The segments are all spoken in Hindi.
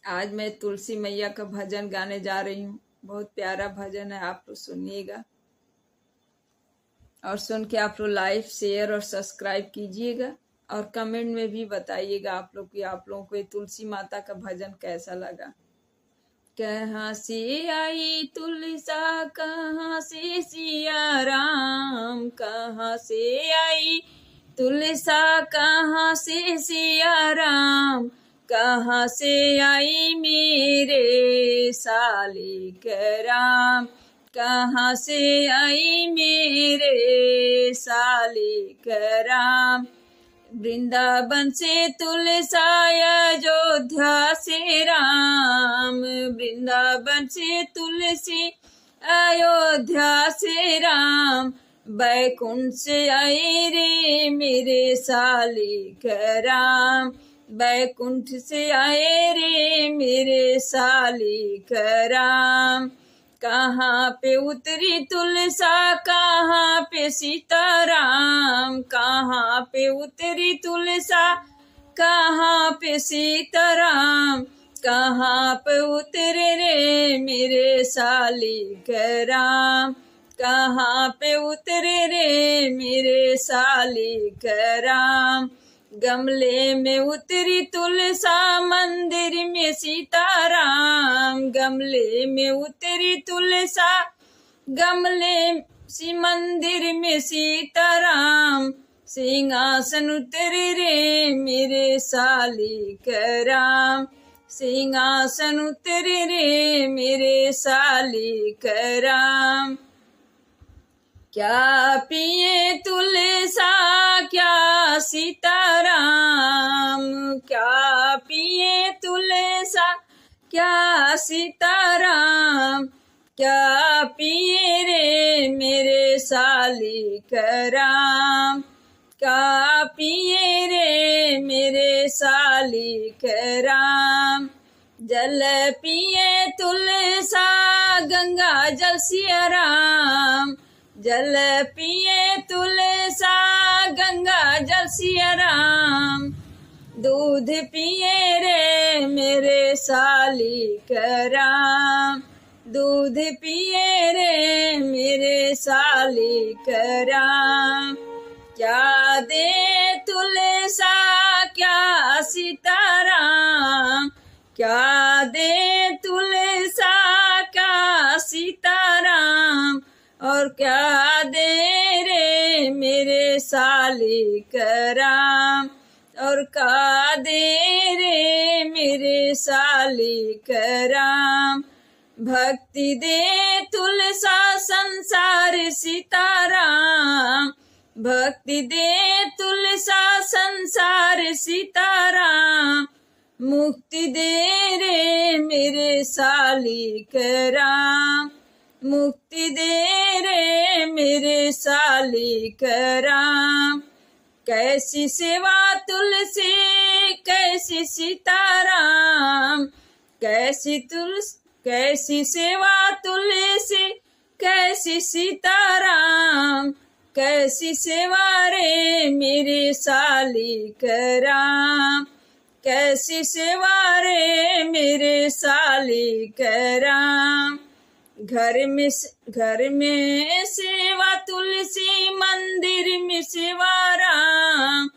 आज मैं तुलसी मैया का भजन गाने जा रही हूँ। बहुत प्यारा भजन है, आप लोग सुनिएगा और सुन के आप लोग लाइक शेयर और सब्सक्राइब कीजिएगा और कमेंट में भी बताइएगा आप लोग कि आप लोगों को ये तुलसी माता का भजन कैसा लगा। कहाँ से आई तुलसा, कहाँ से सिया राम, कहाँ से आई तुलसा, कहाँ से सिया राम, कहाँ से आई मेरे सालिक राम, कहाँ से आई मेरे सालिक राम। वृंदावन से तुलसा, अयोध्या से राम, वृंदावन से तुलसी, अयोध्या से राम, बैकुंठ से आए रे मेरे सालिक राम, बैकुंठ से आए रे मेरे सालिक राम। कहाँ पे उतरी तुलसा, कहाँ पे सीताराम, कहाँ पे उतरी तुलसा, कहाँ पे सीताराम, कहाँ पे उतरे रे मेरे सालिक राम, कहाँ पे उतरे रे मेरे सालिक राम। गमले में उतरी तुलसा, मंदिर में सीताराम, गमले में उतरी तुलसा, गमले सी मंदिर में सीताराम, सिंहासन उतरे रे मेरे सालिक राम, सिंहासन उतरे रे मेरे सालिक राम। क्या पिए तुलसा, क्या सीताराम, क्या पिए तुलसा, क्या सीताराम, क्या पिए रे मेरे सालिक राम, क्या पिए रे मेरे सालिक राम। जल पिए तुलसा, गंगा जल सिया राम, जल पिए तुलसा, गंगा जल सिया राम। दूध पिए रे मेरे सालिक राम, दूध पिए रे मेरे सालिक राम। क्या दे तुलसा, क्या सीताराम, क्या दे तुलसा, क्या सीताराम, और क्या दे रे मेरे सालिक राम, और क्या दे रे मेरे सालिक राम। भक्ति दे तुलसा, संसार सीताराम, भक्ति दे तुलसा, संसार सीताराम। मुक्ति दे रे मेरे सालिक राम, मुक्ति दे रे मेरे सालिक राम। कैसी सेवा तुलसी, कैसी सीताराम, कैसी सेवा तुलसी, कैसी सीताराम, कैसी सेवा रे मेरे सालिक राम, कैसी सेवा रे मेरे सालिक राम। घर में सेवा तुलसी, मंदिर में सेवा राम,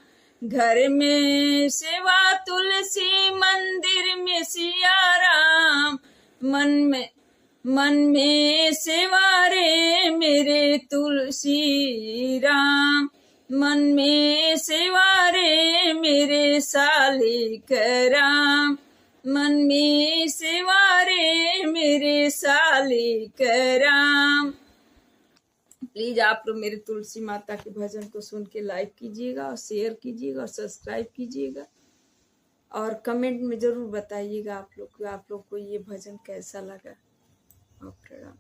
घर में सेवा तुलसी, मंदिर में सिया राम। मन में सेवा रे मेरे तुलसी राम, मन में सेवा रे मेरे सालिक राम, मन में सेवा रे मेरे सालिक राम। प्लीज आप लोग मेरे तुलसी माता के भजन को सुन के लाइक कीजिएगा और शेयर कीजिएगा और सब्सक्राइब कीजिएगा और कमेंट में जरूर बताइएगा आप लोग को ये भजन कैसा लगा। और प्रणाम।